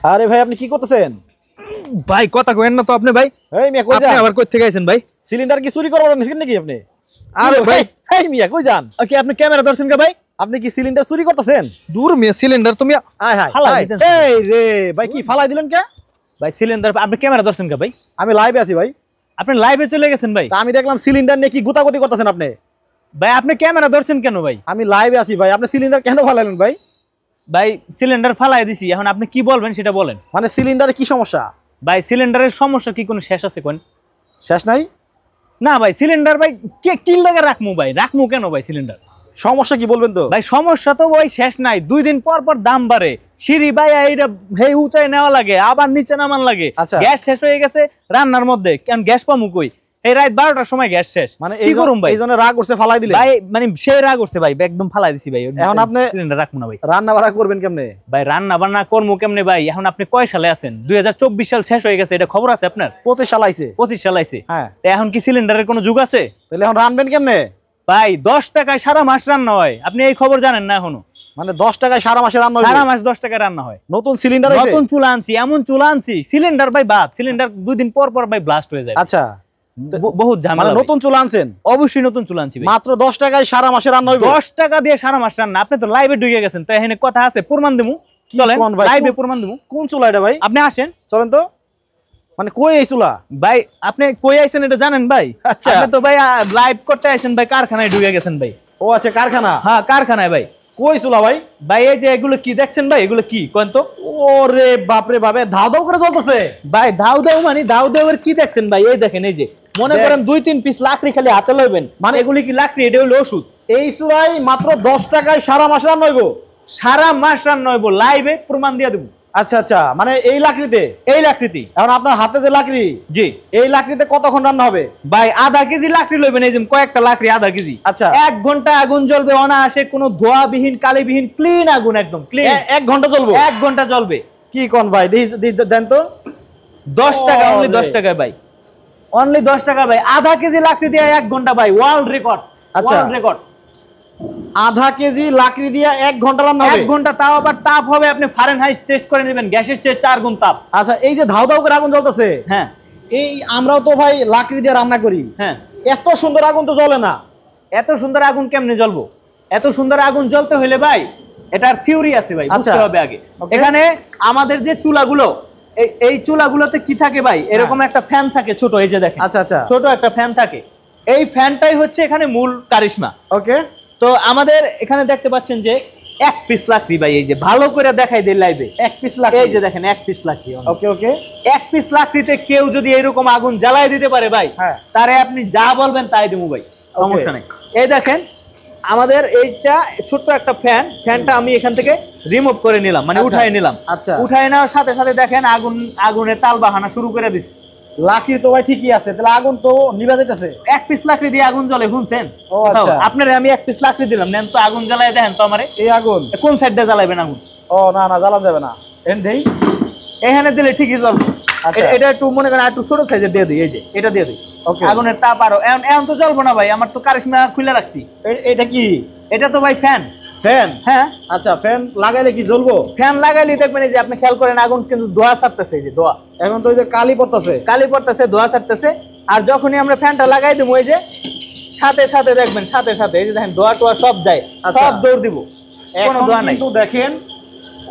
আরে ভাই আপনি কি করতেছেন? ভাই কথা কইেন না তো আপনি ভাই। এই মিয়া কই যান? আপনি আবার কই থেকে আইছেন ভাই? সিলিন্ডার কি চুরি করবেন নাকি আপনি? আরে ভাই এই মিয়া কই যান? ওকে আপনি ক্যামেরা ধরছেন কে ভাই? আপনি কি সিলিন্ডার চুরি করতেছেন? দূর মিয়া সিলিন্ডার তুমি আয় হায় ফালাই দিতেন। এই রে ভাই কি ফালাই দিলেন কে? ভাই সিলিন্ডার আপনি ক্যামেরা ধরছেন কে ভাই? আমি লাইভে আছি ভাই। আপনি লাইভে চলে গেছেন ভাই। তা আমি দেখলাম সিলিন্ডার নিয়ে কি গুতাগুতি করতেছেন আপনি। ভাই আপনি ক্যামেরা ধরছেন কেন ভাই? আমি লাইভে আছি ভাই। আপনি সিলিন্ডার কেন ফালাইলেন ভাই? ভাই সিলিন্ডার ফালাই দিছি, এখন আপনি কি বলবেন সেটা বলেন। মানে সিলিন্ডারে কি সমস্যা? ভাই সিলিন্ডারের সমস্যা কি কোনো শেষ আছে কোন? শেষ নাই? না ভাই সিলিন্ডার ভাই কে কি লাগা রাখমু ভাই? রাখমু কেন ভাই সিলিন্ডার? সমস্যা কি বলবেন তো? ভাই সমস্যা তো ওই শেষ নাই, 2 দিন পর পর দাম বাড়ে, সিঁড়ি ভাই এইটা হেই উঁচাই নেওয়া লাগে, আবার নিচে নামান লাগে। আচ্ছা। গ্যাস শেষ হয়ে গেছে রান্নার মধ্যে, কেন গ্যাস পামু কই? এই রাত 12টার সময় গ্যাস শেষ, মানে কি করুম ভাই? এইজন্য রাগ করছে ফালাই দিলেন? ভাই মানে সে রাগ করছে ভাই, একদম ফালাই দিছি ভাই। এখন আপনি সিলিন্ডার রাখমু না ভাই। রান্না বাড়া করবেন কেমনে? ভাই রান্না বান্না করমু কেমনে ভাই? এখন আপনি কয় সালে আছেন? 2024 সাল শেষ হয়ে গেছে, এটা খবর আছে আপনার? 25 সাল আইছে। 25 সাল আইছে। হ্যাঁ। তো এখন কি সিলিন্ডারের কোনো যুগ আছে? তাহলে এখন রানবেন কেমনে? ভাই 10 টাকায় সারা মাস রান্না হয়, আপনি এই খবর জানেন না এখনো? মানে 10 টাকায় সারা মাসে রান্না সারা হবে? মাস 10 টাকায় রান্না হয়। নতুন সিলিন্ডার আইছে? নতুন চুলা আনছি, এমন চুলা আনছি সিলিন্ডার ভাই বাদ, সিলিন্ডার 2 দিন পর পর ভাই ব্লাস্ট হয়ে যায়। আচ্ছা বহুত মানে ঝামেলা। নতুন চুলা আনছেন? অবশ্যই নতুন চুলা আনছি ভাই। মাত্র 10 টাকায় সারা মাসে রান্না হবে? 10 টাকা দিয়ে সারা মাস রান্না। আপনি তো লাইভে ঢুকে গেছেন, তো এখানে কথা আছে, প্রমাণ দেবো। চলেন কোন ভাই? লাইভে প্রমাণ দেবো। কোন চুলা এটা ভাই? আপনি আসেন। চলেন তো। মানে কই এই চুলা? ভাই আপনি কই আইছেন এটা জানেন ভাই? আচ্ছা। আপনি তো ভাই লাইভ করতে আইছেন ভাই, কারখানায় ঢুকে গেছেন ভাই। ও আচ্ছা কারখানা। হ্যাঁ কারখানায় ভাই। কই চুলা ভাই? ভাই এই যে এগুলো কি দেখছেন ভাই, এগুলো কি কোন তো? ওরে বাপ রে বাপ, ধাও ধাও করে জ্বলতেছে। ভাই দাও দাও মানে দাও দাও কি দেখছেন ভাই? এই দেখেন, এই যে মনে করেন 2-3 পিস লাকড়ি খালি হাতে লইবেন, মানে এগুলি কি লাকড়ি? এটা হলো ওষুধ। এই চুলাই মাত্র 10 টাকায় সারা মাস রান্না হইব? সারা মাস রান্না হইব, লাইভে প্রমাণ দিয়ে দেবো। আচ্ছা আচ্ছা, মানে এই লাকড়িতে? এই লাকড়িতে। এখন আপনার হাতে যে লাকড়ি, জি এই লাকড়িতে কতক্ষণ রান্না হবে? ভাই আধা কেজি লাকড়ি লইবেন, এই যে কয়েকটা লাকড়ি আধা কেজি। আচ্ছা। 1 ঘন্টা আগুন জ্বলবে অনায়াসে, কোনো ধোয়াবিহীন কালিবিহীন ক্লিন আগুন, একদম ক্লিন। 1 ঘন্টা জ্বলবে? 1 ঘন্টা জ্বলবে। কি কোন ভাই? দেন তো। 10 টাকা, অনলি 10 টাকা ভাই, অনলি 10 টাকা ভাই। আধা কেজি লাকড়ি দিয়ে 1 ঘন্টা ভাই, ওয়ার্ল্ড রেকর্ড। আচ্ছা। World record. আধা কেজি লাকড়ি দিয়ে 1 ঘন্টা রান্না হবে? 1 ঘন্টা, তাও আবার তাপ হবে, আপনি ফারেনহাইট টেস্ট করে নেবেন, গ্যাসের চেয়ে 4 গুণ তাপ। আচ্ছা, এই যে ধাও ধাও করে আগুন জ্বলতেছে, হ্যাঁ এই আমরাও তো ভাই লাকড়ি দিয়ে রান্না করি, হ্যাঁ। এত সুন্দর আগুন তো জ্বলে না। এত সুন্দর আগুন কেমনে জ্বলবো? এত সুন্দর আগুন জ্বলতে হলে ভাই এটার থিওরি আছে ভাই, বুঝতে হবে আগে। এখানে আমাদের যে চুলাগুলো, এই চুলাগুলোতে কি থাকে ভাই? এরকম একটা ফ্যান থাকে ছোট, এই যে দেখেন। আচ্ছা আচ্ছা। ছোট একটা ফ্যান থাকে, এই ফ্যানটাই হচ্ছে এখানে মূল কারিশমা। ওকে। তো আমাদের এখানে দেখতে পাচ্ছেন যে 1 পিস লাকড়ি ভাই, এই যে ভালো করে দেখাই দেই লাইভে। 1 পিস লাকড়ি? এই যে দেখেন 1 পিস লাকড়ি। ওকে ওকে। 1 পিস লাকড়িতে কেউ যদি এরকম আগুন জ্বালায় দিতে পারে ভাই, হ্যাঁ, তারে আপনি যা বলবেন তাই দেবো ভাই, সমস্যা নেই। এই দেখেন আমাদের এইটা ছোট্ট একটা ফ্যান, ফ্যানটা আমি এখান থেকে রিমুভ করে নিলাম, মানে উঠাই নিলাম। আচ্ছা। উঠাই নেওয়ার সাথে সাথে দেখেন আগুনের তাল বাহানা শুরু করে দিছে। লাকড়ি তো ভাই ঠিকই আছে, তাহলে আগুন তো নিভা যাইতেছে। 1 পিস লাকড়ি দিয়ে আগুন জ্বলে, শুনছেন? ও আচ্ছা। আপনারে আমি 1 পিস লাকড়ি দিলাম, নেন তো আগুন জ্বালায় দেখেন তো আমারে। এই আগুন কোন সাইড দিয়ে জ্বালাবেন আগুন? ও না না, জ্বালান যাবে না। দেই এখানে দিলে ঠিকই জ্বলবে। আচ্ছা। এটা একটু মনে করেন একটু ছোট সাইজের দিয়ে দিই, এই যে এটা দিয়ে দিই। ওকে। আগুনের তাপ আরো এখন তো জ্বলবো না ভাই, আমার তো কারিশমা খুলে রাখছি। এটা কি? এটা তো ভাই ফ্যান। ফ্যান? হ্যাঁ। আচ্ছা, ফ্যান লাগাইলে কি জ্বলবো? ফ্যান লাগাইলে দেখবেন এই যে আপনি খেয়াল করেন আগুন কিন্তু ধোঁয়া ছাড়তেছে, এই যে ধোঁয়া। এখন তো ওই যে কালি পড়তেছে। কালি পড়তেছে, ধোঁয়া ছাড়তেছে। আর যখনই আমরা ফ্যানটা লাগাই দেবো, এই যে সাথে সাথে দেখবেন, সাথে সাথে এই যে দেখেন ধোঁয়া টোয়া সব যায়, সব দৌড় দিব, কোনো ধোঁয়া নাই। কিন্তু দেখেন,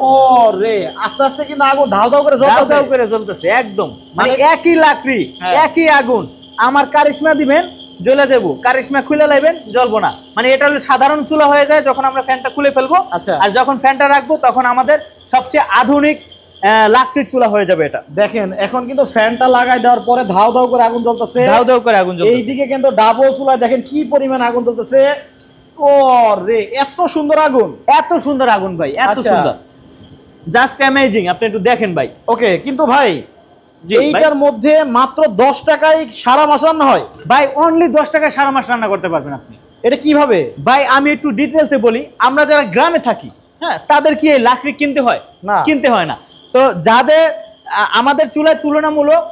ও রে, আস্তে আস্তে কিন্তু আগুন ধাও ধাও করে জ্বলতেছে। ধাও করে জ্বলতেছে একদম, মানে একই লাকড়ি, হ্যাঁ। একই আগুন। আমার কারিশমা দিবেন, জ্বলে যাবো, কারিশমা খুলে লাইবেন, জ্বলবো না। মানে এটা হলো সাধারণ চুলা হয়ে যায় যখন আমরা ফ্যানটা খুলে ফেলবো। আচ্ছা। আর যখন ফ্যানটা রাখবো তখন আমাদের সবচেয়ে আধুনিক লাকড়ির চুলা হয়ে যাবে এটা। দেখেন এখন কিন্তু ফ্যানটা লাগাই দেওয়ার পরে ধাও ধাও করে আগুন জ্বলতেছে, ধাও ধাও করে আগুন জ্বলতেছে। এইদিকে কিন্তু ডাবল চুলায় দেখেন কি পরিমাণ আগুন জ্বলতেছে। ও রে, এত সুন্দর আগুন, এত সুন্দর আগুন ভাই, এত আচ্ছা। সুন্দর, জাস্ট অ্যামেজিং। আপনি একটু দেখেন ভাই। ওকে, কিন্তু ভাই জি, এইটার মধ্যে মাত্র 10 টাকায় সারা মাস রান্না হয়? ভাই অনলি 10 টাকায় সারা মাস রান্না করতে পারবেন আপনি। এটা কিভাবে ভাই আমি একটু ডিটেলসে বলি। আমরা যারা গ্রামে থাকি, হ্যাঁ, তাদের কি এই লাকড়ি কিনতে হয়? না, কিনতে হয় না। তো যাদের আমাদের চুলায় তুলনামূলক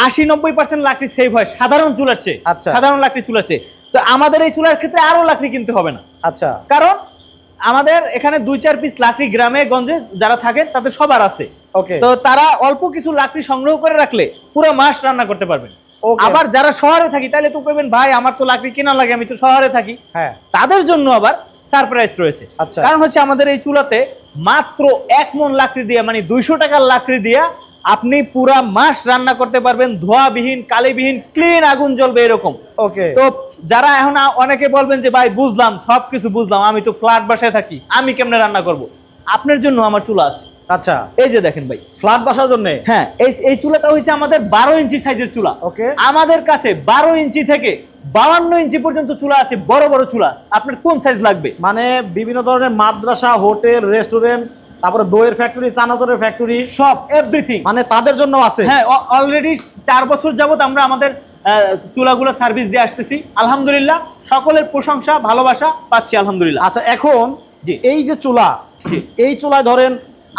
80-90% লাকড়ি সেভ হয় সাধারণ চুলার চেয়ে। আচ্ছা। সাধারণ লাকড়ি চুলার চেয়ে। তো আমাদের এই চুলার ক্ষেত্রে আরো লাকড়ি কিনতে হবে না। আচ্ছা। কারণ আমাদের এখানে 2-4 পিস লাকড়ি গ্রামে গঞ্জে যারা থাকেন তাদের সবার আছে। ওকে, তো তারা অল্প কিছু লাকড়ি সংগ্রহ করে রাখলে পুরো মাস রান্না করতে পারবেন। Okay. আবার যারা শহরে থাকি তাহলে তো কইবেন ভাই আমার তো লাকড়ি কেনা লাগে, আমি তো শহরে থাকি, হ্যাঁ, তাদের জন্য আবার সারপ্রাইজ রয়েছে। আচ্ছা। কারণ হচ্ছে আমাদের এই চুলাতে মাত্র 1 মণ লাকড়ি দিয়ে, মানে 200 টাকার লাকড়ি দিয়ে আপনি পুরা মাস রান্না করতে পারবেন, ধোয়াবিহীন, কালিবিহীন, ক্লিন আগুন জ্বলবে এরকম। ওকে, তো যারা এখন অনেকে বলবেন যে ভাই বুঝলাম, সবকিছু বুঝলাম, আমি তো ফ্ল্যাট বাসায় থাকি, আমি কেমনে রান্না করব, আপনার জন্য আমার চুলা আছে। আচ্ছা, এই যে দেখেন ভাই, ফ্ল্যাট বাসার জন্য। হ্যাঁ, এই চুলাটা হইছে আমাদের 12 ইঞ্চি সাইজের চুলা। ওকে, আমাদের কাছে 12 ইঞ্চি থেকে 52 ইঞ্চি পর্যন্ত চুলা আছে, বড় বড় চুলা। আপনার কোন সাইজ লাগবে? মানে বিভিন্ন ধরনের মাদ্রাসা, হোটেল, রেস্টুরেন্ট, তারপরে দইয়ের ফ্যাক্টরি, চানাচুরের ফ্যাক্টরি, সব এভরিথিং মানে তাদের জন্য আছে। হ্যাঁ, অলরেডি 4 বছর যাবত আমরা আমাদের চুলাগুলো সার্ভিস দিয়ে আসতেছি, আলহামদুলিল্লাহ সকলের প্রশংসা ভালোবাসা পাচ্ছি আলহামদুলিল্লাহ। আচ্ছা, এখন জি। এই যে চুলা, এই চুলায় ধরেন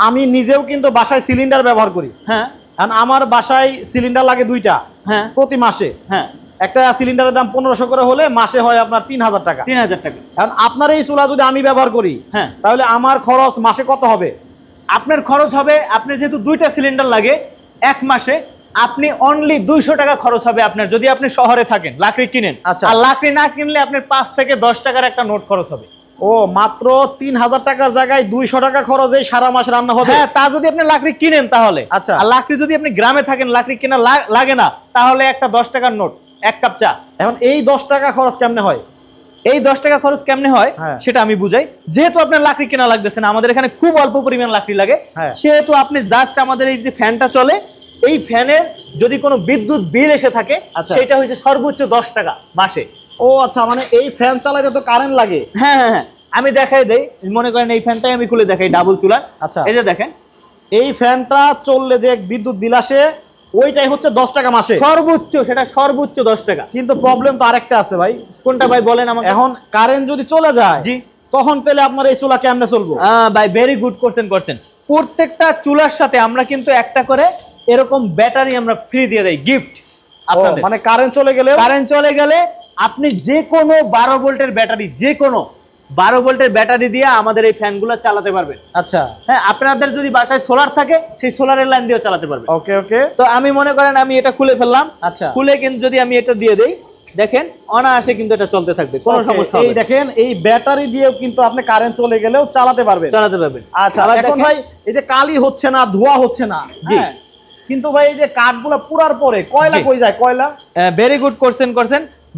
আমি নিজেও কিন্তু বাসায় সিলিন্ডার ব্যবহার করি। হ্যাঁ, কারণ আমার বাসায় সিলিন্ডার লাগে 2টা, হ্যাঁ, প্রতি মাসে। হ্যাঁ, একটা সিলিন্ডারের দাম 1500 করে হলে মাসে হয় আপনার 3000 টাকা। 3000 টাকা। কারণ আপনার এই চুলা যদি আমি ব্যবহার করি, হ্যাঁ, তাহলে আমার খরচ মাসে কত হবে? আপনার খরচ হবে, আপনার যেহেতু 2টা সিলিন্ডার লাগে, 1 মাসে আপনি অনলি 200 টাকা খরচ হবে আপনার, যদি আপনি শহরে থাকেন লাকড়ি কিনেন। আচ্ছা। আর লাকড়ি না কিনলে আপনার 5 থেকে 10 টাকার একটা নোট খরচ হবে। ও, মাত্র 3000 টাকার জায়গায় 200 টাকা খরচে সারা মাস রান্না হবে। হ্যাঁ, তা যদি আপনি লাকড়ি কিনেন তাহলে। আচ্ছা। আর লাকড়ি যদি আপনি গ্রামে থাকেন, লাকড়ি কেনা লাগে না, তাহলে একটা 10 টাকার নোট, 1 কাপ চা। এখন এই 10 টাকা খরচ কেমনে হয়? এই 10 টাকা খরচ কেমনে হয় হ্যাঁ। সেটা আমি বুঝাই। যেহেতু আপনার লাকড়ি কেনা লাগতেছে না, আমাদের এখানে খুব অল্প পরিমাণ লাকড়ি লাগে, হ্যাঁ। সেহেতু আপনি জাস্ট আমাদের এই যে ফ্যানটা চলে, এই ফ্যানের যদি কোনো বিদ্যুৎ বিল এসে থাকে, আচ্ছা। সেটা হচ্ছে সর্বোচ্চ 10 টাকা মাসে। ও আচ্ছা, মানে এই ফ্যান চালাইতে তো কারেন্ট লাগে। হ্যাঁ, হ্যাঁ, হ্যাঁ, আমি দেখাই দেই, মনে করেন এই ফ্যানটাই আমি খুলে দেখাই, ডাবল চুলার। আচ্ছা। এই যে দেখেন, এই ফ্যানটা চললে যে বিদ্যুৎ বিল আসে, ওইটাই হচ্ছে 10 টাকা মাসে সর্বোচ্চ, সেটা সর্বোচ্চ 10 টাকা। কিন্তু প্রবলেম তো আরেকটা আছে ভাই। কোনটা ভাই বলেন আমাকে? এখন কারেন্ট যদি চলে যায়, জি, তখন তাহলে আপনার এই চুলা কেমনে চলবো? ভাই ভেরি গুড করছেন। প্রত্যেকটা চুলার সাথে আমরা কিন্তু একটা করে এরকম ব্যাটারি আমরা ফ্রি দিয়ে দেই, গিফট আপনাদের। মানে কারেন্ট চলে গেলে আপনি যে কোনো 12 ভোল্টের ব্যাটারি, যে কোনো 12 ভোল্টের ব্যাটারি দিয়ে আমাদের এই ফ্যানগুলো চালাতে পারবেন। আচ্ছা, হ্যাঁ, আপনাদের যদি বাসায় সোলার থাকে, সেই সোলারের লাইন দিয়েও চালাতে পারবেন। ওকে ওকে। তো আমি মনে করেন আমি এটা খুলে ফেললাম। আচ্ছা, খুলে কিন্তু যদি আমি এটা দিয়ে দেই, দেখেন অনায়াসে কিন্তু এটা চলতে থাকবে, কোনো সমস্যা হবে এই দেখেন, এই ব্যাটারি দিয়েও কিন্তু আপনি কারেন্ট চলে গেলেও চালাতে পারবেন। আচ্ছা, এখন ভাই এই যে কালি হচ্ছে না, ধোয়া হচ্ছে না, জি, কিন্তু ভাই এই যে কাঠগুলো পুরার পরে কয়লা কই যায়? কয়লা ভেরি গুড করছেন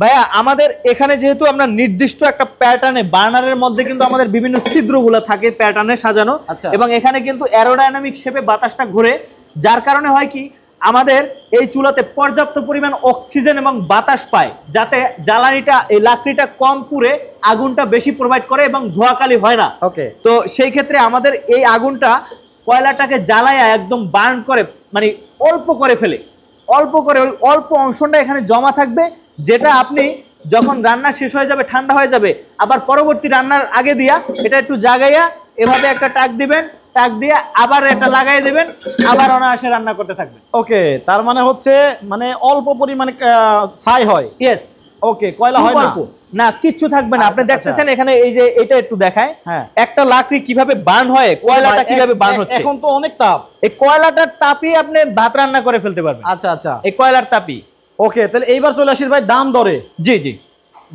ভাইয়া। আমাদের এখানে যেহেতু আমরা নির্দিষ্ট একটা প্যাটার্নে, বার্নারের মধ্যে কিন্তু আমাদের বিভিন্ন ছিদ্রগুলো থাকে প্যাটার্নে সাজানো। আচ্ছা। এবং এখানে কিন্তু অ্যারোডাইনামিক শেপে বাতাসটা ঘুরে, যার কারণে হয় কি, আমাদের এই চুলাতে পর্যাপ্ত পরিমাণ অক্সিজেন এবং বাতাস পায়, যাতে জ্বালানিটা, এই লাকড়িটা কম পুড়ে আগুনটা বেশি প্রোভাইড করে এবং ধোঁয়াকালি হয় না। ওকে। তো সেই ক্ষেত্রে আমাদের এই আগুনটা কয়লাটাকে জ্বালায়া একদম বার্ন করে, মানে অল্প করে ফেলে, অল্প করে, ওই অল্প অংশটা এখানে জমা থাকবে, যেটা আপনি যখন রান্না শেষ হয়ে যাবে, ঠান্ডা হয়ে যাবে, আবার পরবর্তী রান্নার আগে দিয়া এটা একটু জাগাইয়া এভাবে একটা টাক দিবেন, টাক দিয়ে আবার এটা লাগাই দিবেন, আবার অনায়াসে রান্না করতে থাকবেন। ওকে, তার মানে হচ্ছে মানে অল্প পরিমাণে ছাই হয়। ইয়েস। ওকে, কয়লা হয় না? না, কিচ্ছু থাকবে না। আপনি দেখতেছেন এখানে এই যে এটা একটু দেখায়, হ্যাঁ, একটা লাকড়ি কিভাবে বার্ন হয়, কয়লাটা কিভাবে বার্ন হচ্ছে। এখন তো অনেক তাপ, এই কয়লাটার তাপই আপনি ভাত রান্না করে ফেলতে পারবেন। আচ্ছা আচ্ছা, এই কয়লার তাপই। ওকে, তাহলে এইবার চলে আসি ভাই দাম দরে। জি জি,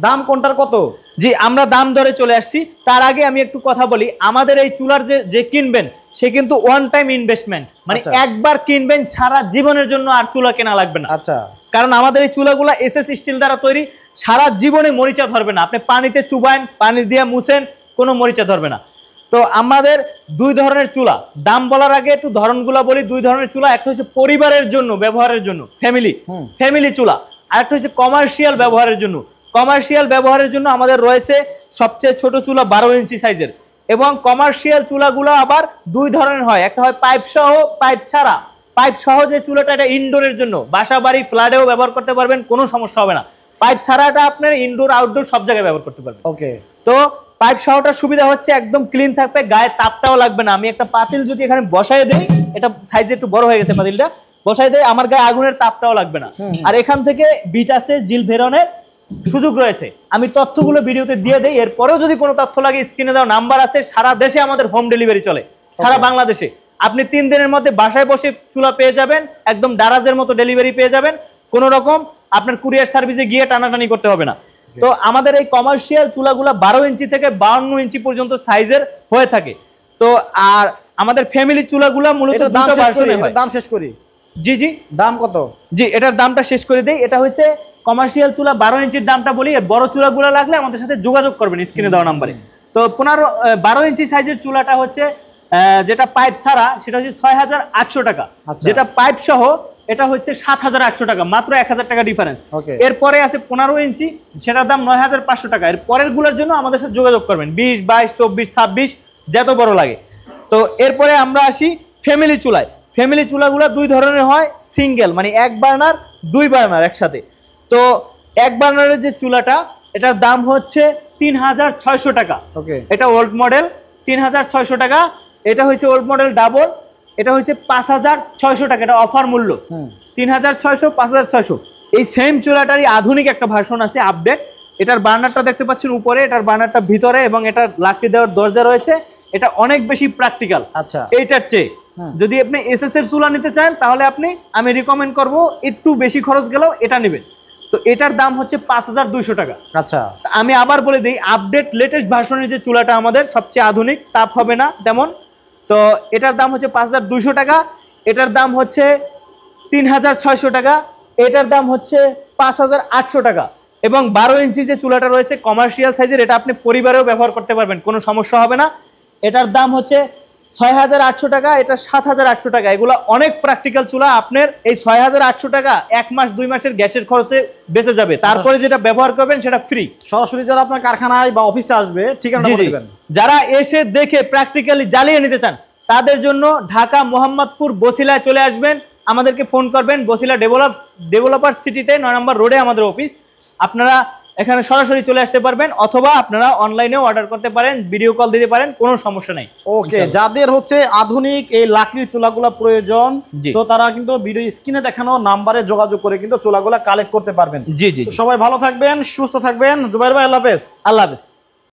দাম কোনটার কত? জি, আমরা দাম দরে চলে আসছি। তার আগে আমি একটু কথা বলি, আমাদের এই চুলার যে কিনবেন, সে কিন্তু ওয়ান টাইম ইনভেস্টমেন্ট, মানে একবার কিনবেন, সারা জীবনের জন্য আর চুলা কেনা লাগবে না। আচ্ছা, কারণ আমাদের এই চুলাগুলো এসএস স্টিল দ্বারা তৈরি, সারা জীবনে মরিচা ধরবে না। আপনি পানিতে চুবাইন, পানি দিয়ে মুছেন, কোনো মরিচা ধরবে না। তো আমাদের 2 ধরনের চুলা, দাম বলার আগে একটু ধরনগুলো বলি। 2 ধরনের চুলা, একটা হচ্ছে পরিবারের জন্য ব্যবহারের জন্য, ফ্যামিলি চুলা, আর একটা হচ্ছে কমার্শিয়াল ব্যবহারের জন্য। কমার্শিয়াল ব্যবহারের জন্য আমাদের রয়েছে সবচেয়ে ছোট চুলা 12 ইঞ্চি সাইজের, এবং কমার্শিয়াল চুলাগুলো আবার 2 ধরনের হয়, একটা হয় পাইপ সহ, পাইপ ছাড়া। পাইপ সহ যে চুলাটা, এটা ইনডোরের জন্য, বাসা বাড়ি ফ্ল্যাটেও ব্যবহার করতে পারবেন, কোনো সমস্যা হবে না। পাইপ ছাড়াটা আপনার ইনডোর আউটডোর সব জায়গায় ব্যবহার করতে পারবেন। ওকে। তো পাইপ সহটার সুবিধা হচ্ছে একদম ক্লিন থাকবে, গায়ে তাপটাও লাগবে না। আমি একটা পাতিল যদি এখানে বসায় দেই, এটা সাইজে একটু বড় হয়ে গেছে পাতিলটা, বসায় দেই, আমার গায়ে আগুনের তাপটাও লাগবে না। আর এখান থেকে বিট আছে জিল ভেরনের, সুযোগ রয়েছে। আমি তথ্যগুলো ভিডিওতে দিয়ে দেই, এরপরেও যদি কোনো তথ্য লাগে স্ক্রিনে দেওয়া নাম্বার আছে। সারা দেশে আমাদের হোম ডেলিভারি চলে, সারা বাংলাদেশে। আপনি 3 দিনের মধ্যে বাসায় বসে চুলা পেয়ে যাবেন, একদম দারাজের মতো ডেলিভারি পেয়ে যাবেন। কোনো রকম আপনার কুরিয়ার সার্ভিসে গিয়ে টানাটানি করতে হবে না। তো আমাদের এই কমার্শিয়াল চুলাগুলো 12 ইঞ্চি থেকে 52 ইঞ্চি পর্যন্ত সাইজের হয়ে থাকে। তো আর আমাদের ফ্যামিলি চুলাগুলো মূলত দুটো ভার্সনে হয়। দাম শেষ করি। জি জি, দাম কত? জি, এটার দামটা শেষ করে দেই। এটা হচ্ছে কমার্শিয়াল চুলা 12 ইঞ্চির দামটা বলি। বড় চুলাগুলো লাগলে আমাদের সাথে যোগাযোগ করবেন স্ক্রিনে দেওয়া নাম্বারে। তো 12 ইঞ্চি সাইজের চুলাটা হচ্ছে যেটা পাইপ ছাড়া সেটা হচ্ছে 6800 টাকা, যেটা পাইপ সহ এটা হচ্ছে 7800 টাকা, মাত্র 1000 টাকা ডিফারেন্স। এরপরে আছে 15 ইঞ্চি, সেটার দাম 9500 টাকা। এর পরের গুলোর জন্য আমাদের সাথে যোগাযোগ করবেন 20, 22, 24, 26 যত বড় লাগে। তো এরপরে আমরা আসি ফ্যামিলি চুলায়। ফ্যামিলি চুলাগুলো 2 ধরনের হয়, সিঙ্গেল মানে 1 বার্নার 2 বার্নার একসাথে। তো 1 বার্নারের যে চুলাটা, এটার দাম হচ্ছে 3600 টাকা। এটা ওল্ড মডেল, 3600 টাকা। এটা হচ্ছে ওল্ড মডেল ডাবল, এটা হচ্ছে 5600 টাকা। এটা অফার মূল্য 3600, 5600। এই সেম চুলাটারই আধুনিক একটা ভার্সন আছে, আপডেট। এটার বার্নারটা দেখতে পাচ্ছেন উপরে, এটার বার্নারটা ভিতরে, এবং এটার লাকড়ি দেওয়ার দরজা রয়েছে। এটা অনেক বেশি প্র্যাকটিক্যাল এইটার চেয়ে। যদি আপনি এসএস এর চুলা নিতে চান তাহলে আমি রিকমেন্ড করব একটু বেশি খরচ গেলেও এটা নেবেন। তো এটার দাম হচ্ছে 5200 টাকা। আচ্ছা, আমি আবার বলে দিই, আপডেট লেটেস্ট ভার্সনের যে চুলাটা আমাদের সবচেয়ে আধুনিক, তাপ হবে না তেমন। তো এটার দাম হচ্ছে 5200 টাকা। এটার দাম হচ্ছে 3600 টাকা। এটার দাম হচ্ছে 5800 টাকা। এবং 12 ইঞ্চি যে চুলাটা রয়েছে কমার্শিয়াল সাইজের, এটা আপনি পরিবারেও ব্যবহার করতে পারবেন, কোনো সমস্যা হবে না। এটার দাম হচ্ছে 6800 টাকা, এটা 7800 টাকা। এগুলো অনেক প্র্যাকটিক্যাল চুলা। আপনার এই 6800 টাকা 1 মাস 2 মাসের গ্যাসের খরচে বেঁচে যাবে। তারপরে যেটা ব্যবহার করবেন সেটা ফ্রি। সরাসরি যারা আপনার কারখানায় বা অফিসে আসবে, ঠিকানা বলে দিবেন। যারা এসে দেখে প্র্যাকটিক্যালি জ্বালিয়ে নিতে চান তাদের জন্য ঢাকা মোহাম্মদপুর বসিলায় চলে আসবেন, আমাদেরকে ফোন করবেন। বসিলা ডেভেলপার সিটিতে 9 নম্বর রোডে আমাদের অফিস। আপনারা এখানে সরাসরি চলে আসতে পারবেন, অথবা আপনারা অনলাইনেও অর্ডার করতে পারেন, ভিডিও কল দিতে পারেন, কোনো সমস্যা নাই। ওকে, যাদের হচ্ছে আধুনিক এই লাকড়ির চুলাগুলো প্রয়োজন, তো তারা কিন্তু ভিডিও স্ক্রিনে দেখানো নাম্বারে যোগাযোগ করে কিন্তু চুলাগুলো কালেক্ট করতে পারবেন। জি জি, সবাই ভালো থাকবেন, সুস্থ থাকবেন। জুবাইর ভাই, আল্লাহ হাফেজ। আল্লাহ হাফেজ।